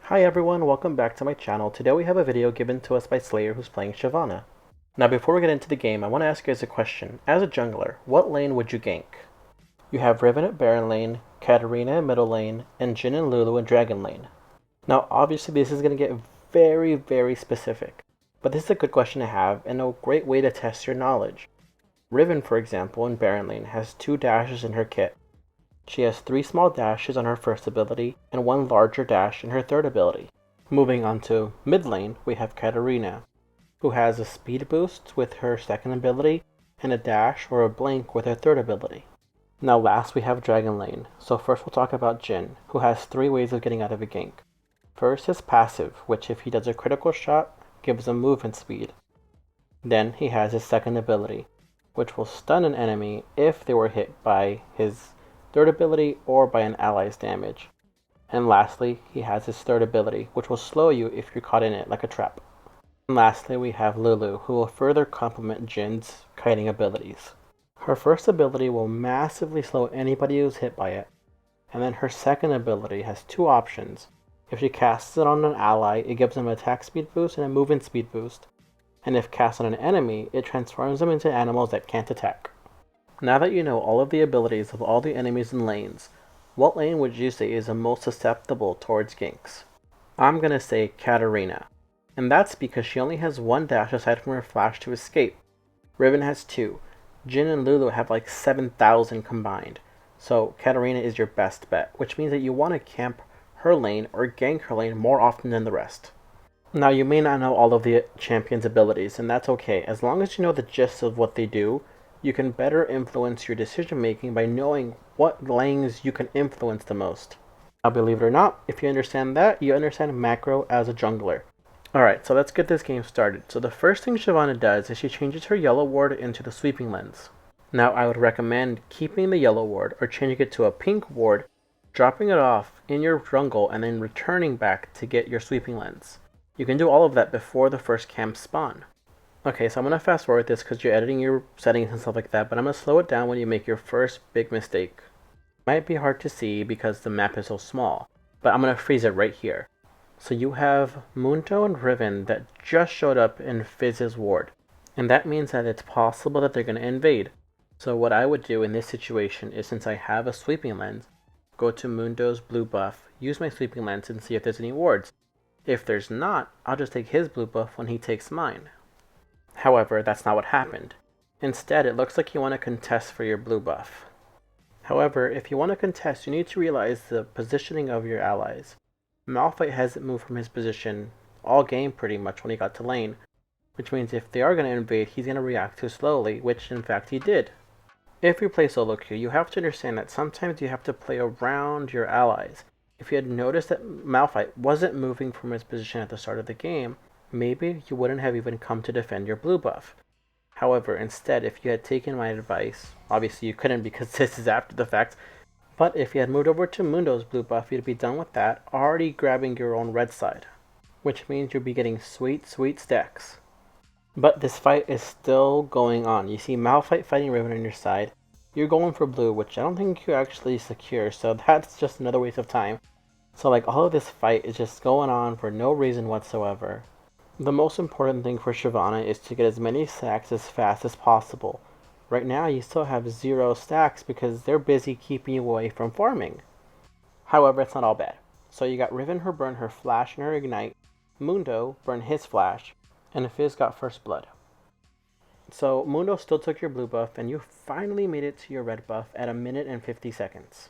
Hi everyone, welcome back to my channel. Today we have a video given to us by Slayer who's playing Shyvana. Now before we get into the game, I want to ask you guys a question. As a jungler, what lane would you gank? You have Riven at Baron lane, Katarina in middle lane, and Jhin and Lulu in Dragon lane. Now obviously this is going to get very specific, but this is a good question to have and a great way to test your knowledge. Riven, for example, in Baron lane has 2 dashes in her kit. She has 3 small dashes on her first ability and 1 larger dash in her third ability. Moving on to mid lane, we have Katarina, who has a speed boost with her second ability and a dash or a blink with her third ability. Now last we have Dragon lane, so first we'll talk about Jhin, who has 3 ways of getting out of a gank. First his passive, which if he does a critical shot, gives him movement speed. Then he has his second ability, which will stun an enemy if they were hit by his third ability or by an ally's damage. And lastly, he has his third ability, which will slow you if you're caught in it like a trap. And lastly, we have Lulu, who will further complement Jhin's kiting abilities. Her first ability will massively slow anybody who's hit by it, and then her second ability has 2 options. If she casts it on an ally, it gives them an attack speed boost and a movement speed boost, and if cast on an enemy, it transforms them into animals that can't attack. Now that you know all of the abilities of all the enemies and lanes, what lane would you say is the most susceptible towards ganks? I'm gonna say Katarina, and that's because she only has 1 dash aside from her flash to escape. Riven has 2, Jhin and Lulu have like 7,000 combined, so Katarina is your best bet, which means that you want to camp her lane or gank her lane more often than the rest. Now you may not know all of the champion's abilities, and that's okay, as long as you know the gist of what they do. You can better influence your decision making by knowing what lanes you can influence the most. Now believe it or not, if you understand that, you understand macro as a jungler. Alright, so let's get this game started. So the first thing Shyvana does is she changes her yellow ward into the sweeping lens. Now I would recommend keeping the yellow ward or changing it to a pink ward, dropping it off in your jungle and then returning back to get your sweeping lens. You can do all of that before the first camp spawn. Okay, so I'm going to fast forward this because you're editing your settings and stuff like that, but I'm going to slow it down when you make your first big mistake. It might be hard to see because the map is so small, but I'm going to freeze it right here. So you have Mundo and Riven that just showed up in Fizz's ward, and that means that it's possible that they're going to invade. So what I would do in this situation is, since I have a sweeping lens, go to Mundo's blue buff, use my sweeping lens and see if there's any wards. If there's not, I'll just take his blue buff when he takes mine. However, that's not what happened. Instead, it looks like you want to contest for your blue buff. However, if you want to contest, you need to realize the positioning of your allies. Malphite hasn't moved from his position all game pretty much when he got to lane, which means if they are going to invade, he's going to react too slowly, which in fact he did. If you play solo queue, you have to understand that sometimes you have to play around your allies. If you had noticed that Malphite wasn't moving from his position at the start of the game, maybe you wouldn't have even come to defend your blue buff. However, instead, if you had taken my advice, obviously you couldn't because this is after the fact, but if you had moved over to Mundo's blue buff, you'd be done with that, already grabbing your own red side, which means you'll be getting sweet stacks. But this fight is still going on. You see Malphite fighting Riven on your side, you're going for blue, which I don't think you actually secure, so that's just another waste of time. So like all of this fight is just going on for no reason whatsoever. The most important thing for Shyvana is to get as many stacks as fast as possible. Right now you still have 0 stacks because they're busy keeping you away from farming. However, it's not all bad. So you got Riven who burned her flash and her ignite, Mundo burned his flash, and Fizz got first blood. So Mundo still took your blue buff and you finally made it to your red buff at 1 minute and 50 seconds.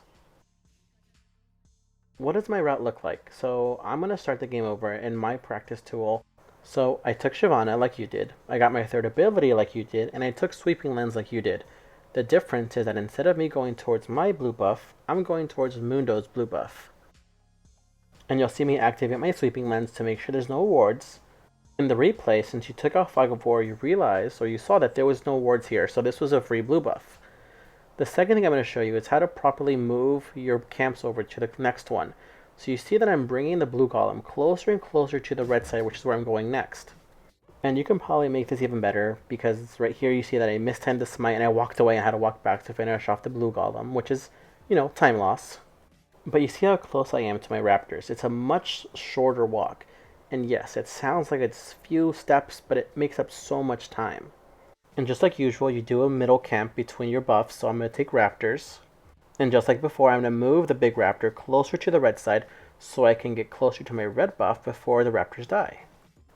What does my route look like? So I'm going to start the game over in my practice tool. So I took Shyvana like you did, I got my third ability like you did, and I took Sweeping Lens like you did. The difference is that instead of me going towards my blue buff, I'm going towards Mundo's blue buff. And you'll see me activate my Sweeping Lens to make sure there's no wards. In the replay, since you took off Fog of War, you realized, or you saw that there was no wards here, so this was a free blue buff. The second thing I'm going to show you is how to properly move your camps over to the next one. So you see that I'm bringing the blue golem closer and closer to the red side, which is where I'm going next. And you can probably make this even better, because right here you see that I mistimed the smite and I walked away and had to walk back to finish off the blue golem, which is, time loss. But you see how close I am to my raptors. It's a much shorter walk. And yes, it sounds like it's few steps, but it makes up so much time. And just like usual, you do a middle camp between your buffs, so I'm going to take raptors. And just like before, I'm going to move the big raptor closer to the red side so I can get closer to my red buff before the raptors die.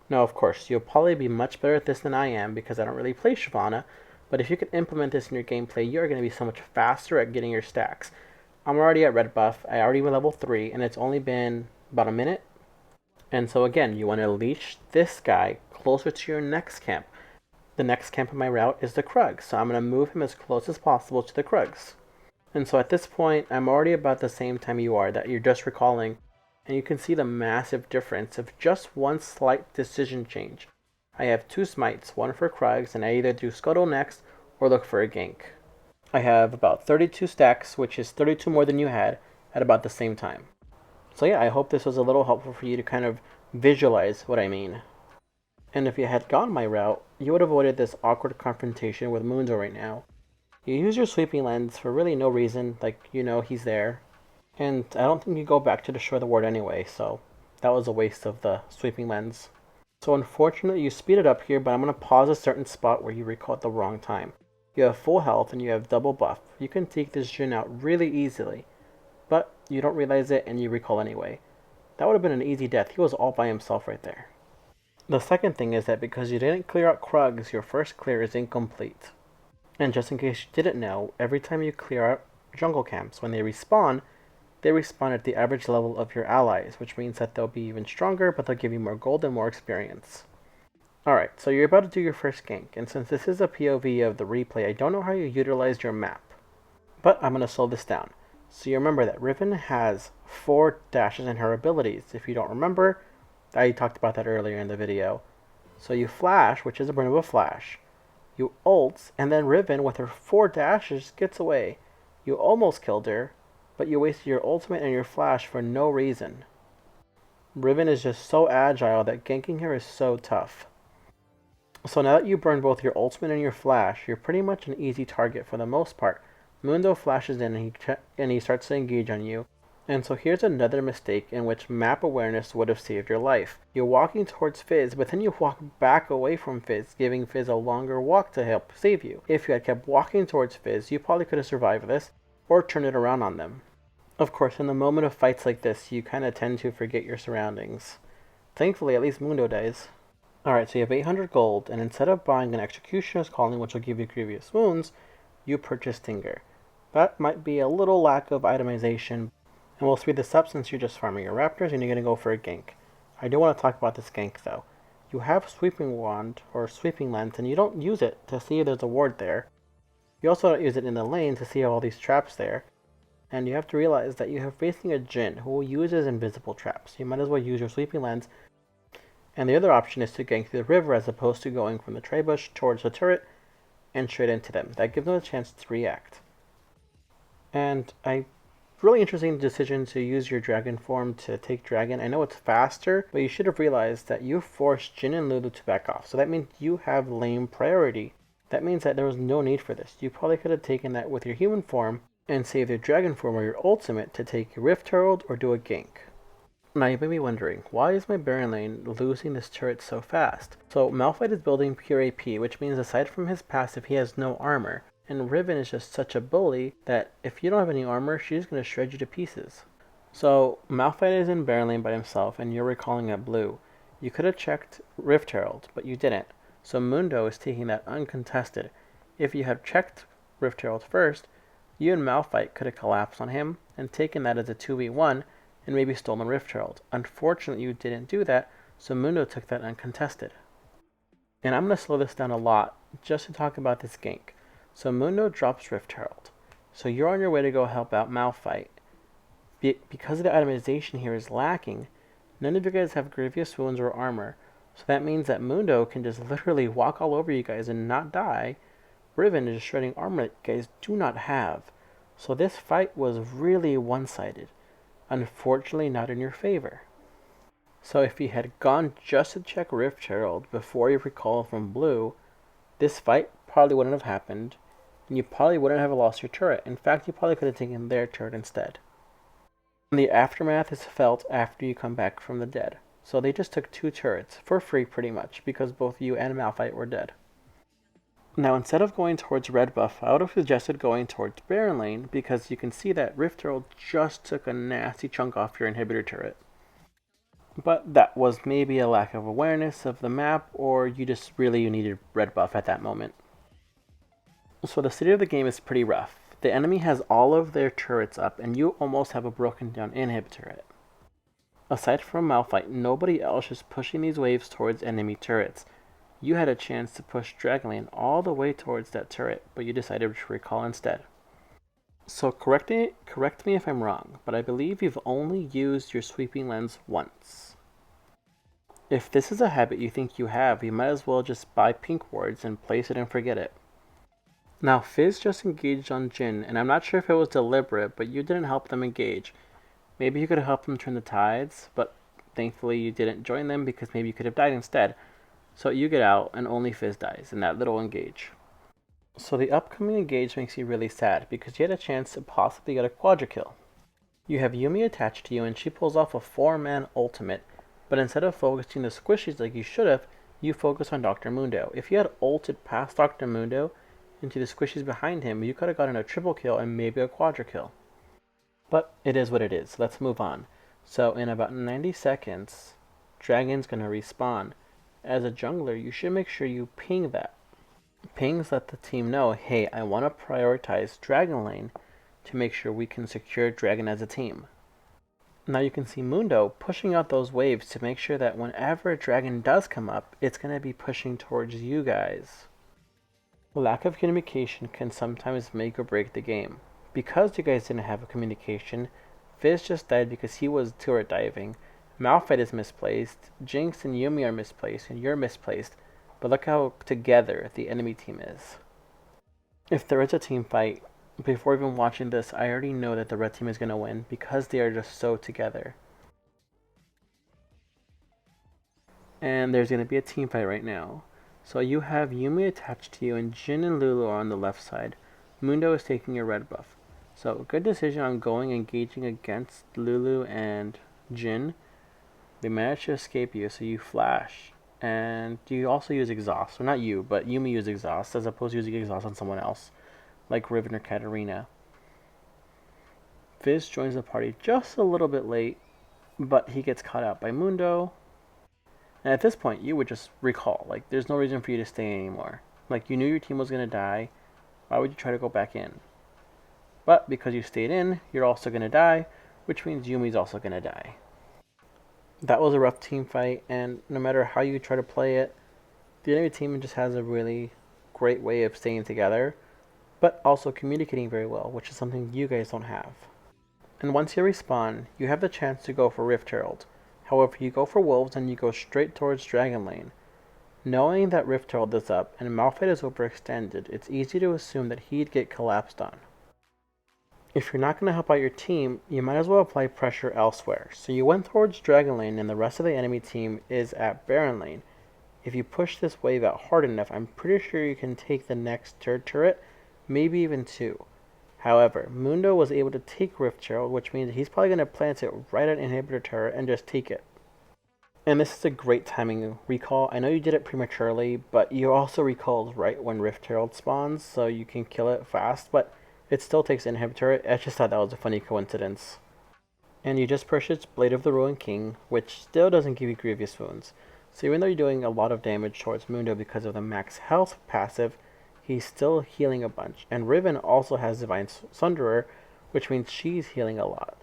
Now, of course, you'll probably be much better at this than I am because I don't really play Shyvana, but if you can implement this in your gameplay, you're going to be so much faster at getting your stacks. I'm already at red buff, I already went level 3, and it's only been about a minute. And so again, you want to leash this guy closer to your next camp. The next camp in my route is the Krugs, so I'm going to move him as close as possible to the Krugs. And so at this point, I'm already about the same time you are, that you're just recalling, and you can see the massive difference of just one slight decision change. I have 2 smites, one for Krugs, and I either do Scuttle next or look for a gank. I have about 32 stacks, which is 32 more than you had, at about the same time. So yeah, I hope this was a little helpful for you to kind of visualize what I mean. And if you had gone my route, you would have avoided this awkward confrontation with Mundo right now. You use your sweeping lens for really no reason, like you know he's there. And I don't think you go back to destroy the ward anyway, so that was a waste of the sweeping lens. So unfortunately you speed it up here, but I'm going to pause a certain spot where you recall at the wrong time. You have full health and you have double buff. You can take this Jhin out really easily, but you don't realize it and you recall anyway. That would have been an easy death. He was all by himself right there. The second thing is that because you didn't clear out Krugs, your first clear is incomplete. And just in case you didn't know, every time you clear out jungle camps, when they respawn at the average level of your allies, which means that they'll be even stronger, but they'll give you more gold and more experience. Alright, so you're about to do your first gank, and since this is a POV of the replay, I don't know how you utilized your map. But I'm going to slow this down. So you remember that Riven has 4 dashes in her abilities. If you don't remember, I talked about that earlier in the video. So you flash, which is a burn of a flash. You ult, and then Riven, with her 4 dashes, gets away. You almost killed her, but you wasted your ultimate and your flash for no reason. Riven is just so agile that ganking her is so tough. So now that you burn both your ultimate and your flash, you're pretty much an easy target for the most part. Mundo flashes in and he starts to engage on you. And so here's another mistake in which map awareness would have saved your life. You're walking towards Fizz, but then you walk back away from Fizz, giving Fizz a longer walk to help save you. If you had kept walking towards Fizz, you probably could have survived this, or turned it around on them. Of course, in the moment of fights like this, you kind of tend to forget your surroundings. Thankfully, at least Mundo dies. Alright, so you have 800 gold, and instead of buying an Executioner's Calling, which will give you grievous wounds, you purchase Stinger. That might be a little lack of itemization, and we'll speed this up since you're just farming your raptors and you're going to go for a gank. I do want to talk about this gank though. You have Sweeping Wand, or Sweeping Lens, and you don't use it to see if there's a ward there. You also don't use it in the lane to see all these traps there. And you have to realize that you're facing a Jhin who uses invisible traps. You might as well use your Sweeping Lens. And the other option is to gank through the river as opposed to going from the Tribush towards the turret and straight into them. That gives them a chance to react. And really interesting decision to use your dragon form to take dragon. I know it's faster, but you should have realized that you forced Jhin and Lulu to back off. So that means you have lane priority. That means that there was no need for this. You probably could have taken that with your human form and saved your dragon form or your ultimate to take Rift Herald or do a gank. Now you may be wondering, why is my Baron lane losing this turret so fast? So Malphite is building pure AP, which means aside from his passive he has no armor. And Riven is just such a bully that if you don't have any armor, she's going to shred you to pieces. So Malphite is in Baron lane by himself and you're recalling at blue. You could have checked Rift Herald, but you didn't. So Mundo is taking that uncontested. If you had checked Rift Herald first, you and Malphite could have collapsed on him and taken that as a 2v1 and maybe stolen Rift Herald. Unfortunately, you didn't do that, so Mundo took that uncontested. And I'm going to slow this down a lot just to talk about this gank. So Mundo drops Rift Herald. So you're on your way to go help out Malphite. Because the itemization here is lacking, none of you guys have grievous wounds or armor. So that means that Mundo can just literally walk all over you guys and not die. Riven is shredding armor that you guys do not have. So this fight was really one-sided. Unfortunately not in your favor. So if you had gone just to check Rift Herald before you recall from blue, this fight probably wouldn't have happened, and you probably wouldn't have lost your turret. In fact, you probably could have taken their turret instead. And the aftermath is felt after you come back from the dead. So they just took 2 turrets, for free pretty much, because both you and Malphite were dead. Now instead of going towards red buff, I would have suggested going towards Baron lane, because you can see that Rift Herald just took a nasty chunk off your inhibitor turret. But that was maybe a lack of awareness of the map, or you just really needed red buff at that moment. So the state of the game is pretty rough. The enemy has all of their turrets up, and you almost have a broken down inhib turret. Aside from Malphite, nobody else is pushing these waves towards enemy turrets. You had a chance to push Dragon Lane all the way towards that turret, but you decided to recall instead. So correct me if I'm wrong, but I believe you've only used your sweeping lens once. If this is a habit you think you have, you might as well just buy pink wards and place it and forget it. Now Fizz just engaged on Jhin, and I'm not sure if it was deliberate, but you didn't help them engage. Maybe you could have helped them turn the tides, but thankfully you didn't join them because maybe you could have died instead. So you get out and only Fizz dies in that little engage. So the upcoming engage makes you really sad because you had a chance to possibly get a quadra kill. You have Yuumi attached to you and she pulls off a 4-man ultimate, but instead of focusing the squishies like you should have, you focus on Dr. Mundo. If you had ulted past Dr. Mundo into the squishies behind him, you could have gotten a triple kill and maybe a quadra kill. But it is what it is. Let's move on. So in about 90 seconds, Dragon's going to respawn. As a jungler, you should make sure you ping that. Pings let the team know, hey, I want to prioritize Dragon Lane to make sure we can secure Dragon as a team. Now you can see Mundo pushing out those waves to make sure that whenever a dragon does come up, it's going to be pushing towards you guys. Lack of communication can sometimes make or break the game. Because you guys didn't have a communication, Fizz just died because he was turret diving, Malphite is misplaced, Jinx and Yuumi are misplaced, and you're misplaced, but look how together the enemy team is. If there is a team fight, before even watching this, I already know that the red team is going to win because they are just so together. And there's going to be a team fight right now. So you have Yuumi attached to you and Jhin and Lulu are on the left side. Mundo is taking your red buff. So good decision on going engaging against Lulu and Jhin. They managed to escape you, so you flash. And you also use exhaust. Well, not you, but Yuumi used exhaust as opposed to using exhaust on someone else, like Riven or Katarina. Fizz joins the party just a little bit late, but he gets caught out by Mundo. And at this point, you would just recall. Like, there's no reason for you to stay anymore. Like, you knew your team was going to die. Why would you try to go back in? But because you stayed in, you're also going to die, which means Yumi's also going to die. That was a rough team fight, and no matter how you try to play it, the enemy team just has a really great way of staying together, but also communicating very well, which is something you guys don't have. And once you respawn, you have the chance to go for Rift Herald. However, you go for Wolves and you go straight towards Dragon Lane. Knowing that Rift Herald is up and Malphite is overextended, it's easy to assume that he'd get collapsed on. If you're not going to help out your team, you might as well apply pressure elsewhere. So you went towards Dragon Lane and the rest of the enemy team is at Baron Lane. If you push this wave out hard enough, I'm pretty sure you can take the next turret, maybe even 2. However, Mundo was able to take Rift Herald, which means he's probably going to plant it right at Inhibitor turret and just take it. And this is a great timing recall. I know you did it prematurely, but you also recalled right when Rift Herald spawns, so you can kill it fast, but it still takes Inhibitor. I just thought that was a funny coincidence. And you just purchased Blade of the Ruined King, which still doesn't give you grievous wounds. So even though you're doing a lot of damage towards Mundo because of the max health passive, he's still healing a bunch. And Riven also has Divine Sunderer, which means she's healing a lot.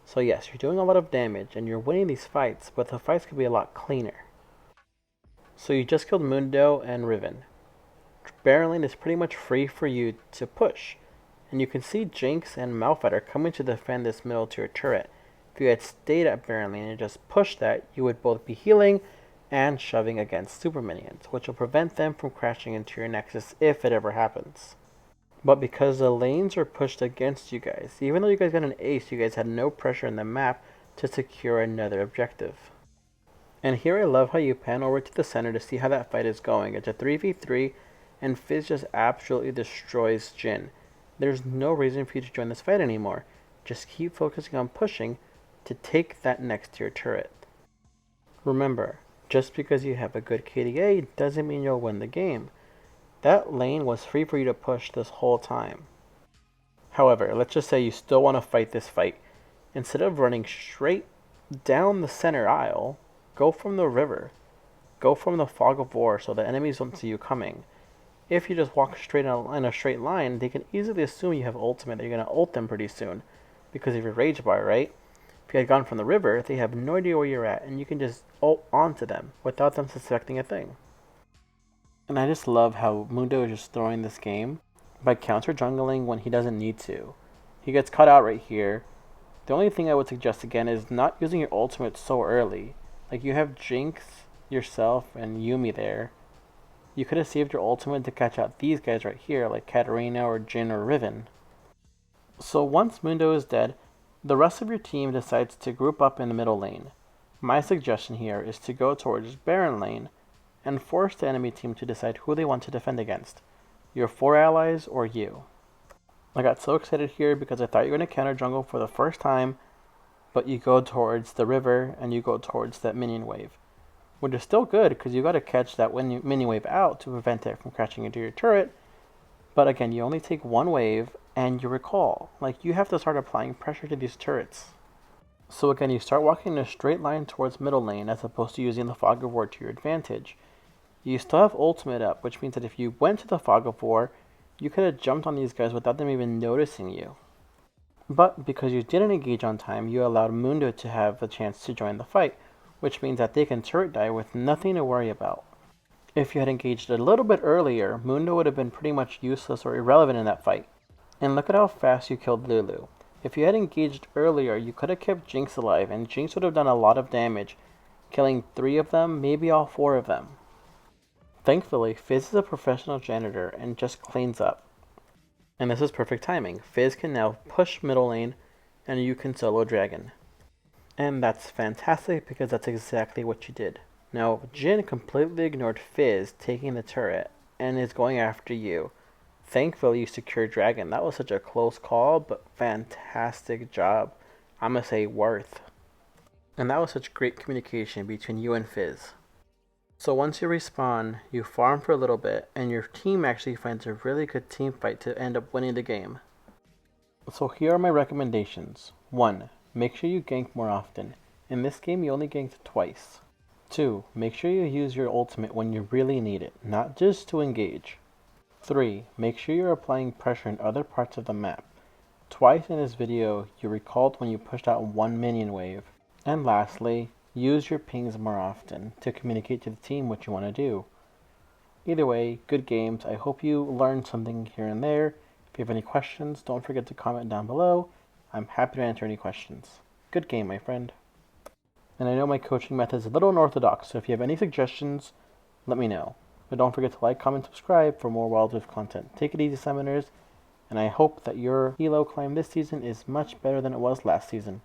So yes, you're doing a lot of damage and you're winning these fights, but the fights could be a lot cleaner. So you just killed Mundo and Riven. Baron Lane is pretty much free for you to push. And you can see Jinx and Malphite are coming to defend this middle tier turret. If you had stayed at Baron Lane and just pushed that, you would both be healing and shoving against super minions, which will prevent them from crashing into your nexus if it ever happens. But because the lanes are pushed against you guys, even though you guys got an ace, you guys had no pressure in the map to secure another objective. And here I love how you pan over to the center to see how that fight is going. It's a 3v3 and Fizz just absolutely destroys Jhin. There's no reason for you to join this fight anymore. Just keep focusing on pushing to take that next tier turret. Remember, just because you have a good KDA doesn't mean you'll win the game. That lane was free for you to push this whole time. However, let's just say you still want to fight this fight. Instead of running straight down the center aisle, go from the river. Go from the fog of war so the enemies don't see you coming. If you just walk straight in a straight line, they can easily assume you have ultimate, that you're going to ult them pretty soon because of your rage bar, right? If you had gone from the river, they have no idea where you're at, and you can just ult onto them without them suspecting a thing. And I just love how Mundo is just throwing this game by counter jungling when he doesn't need to. He gets cut out right here. The only thing I would suggest again is not using your ultimate so early. Like, you have Jinx, yourself, and Yuumi there. You could have saved your ultimate to catch out these guys right here, like Katarina or Jhin or Riven. So once Mundo is dead, the rest of your team decides to group up in the middle lane. My suggestion here is to go towards Baron lane and force the enemy team to decide who they want to defend against, your 4 allies or you. I got so excited here because I thought you were going to counter jungle for the first time, but you go towards the river and you go towards that minion wave, which is still good because you got to catch that minion wave out to prevent it from crashing into your turret. But again, you only take one wave and you recall. Like, you have to start applying pressure to these turrets. So again, you start walking in a straight line towards middle lane as opposed to using the fog of war to your advantage. You still have ultimate up, which means that if you went to the fog of war, you could have jumped on these guys without them even noticing you. But because you didn't engage on time, you allowed Mundo to have the chance to join the fight, which means that they can turret die with nothing to worry about. If you had engaged a little bit earlier, Mundo would have been pretty much useless or irrelevant in that fight. And look at how fast you killed Lulu. If you had engaged earlier, you could have kept Jinx alive, and Jinx would have done a lot of damage, killing 3 of them, maybe all 4 of them. Thankfully, Fizz is a professional janitor and just cleans up. And this is perfect timing. Fizz can now push middle lane, and you can solo Dragon. And that's fantastic because that's exactly what you did. Now, Jhin completely ignored Fizz taking the turret and is going after you. Thankfully, you secured Dragon. That was such a close call, but fantastic job. I'm going to say worth. And that was such great communication between you and Fizz. So once you respawn, you farm for a little bit, and your team actually finds a really good team fight to end up winning the game. So here are my recommendations. 1. Make sure you gank more often. In this game, you only ganked twice. 2. Make sure you use your ultimate when you really need it, not just to engage. 3. Make sure you're applying pressure in other parts of the map. Twice in this video, you recalled when you pushed out one minion wave. And lastly, use your pings more often to communicate to the team what you want to do. Either way, good games. I hope you learned something here and there. If you have any questions, don't forget to comment down below. I'm happy to answer any questions. Good game, my friend. And I know my coaching method is a little unorthodox, so if you have any suggestions, let me know. But don't forget to like, comment, subscribe for more Wild Rift content. Take it easy, Summoners, and I hope that your elo climb this season is much better than it was last season.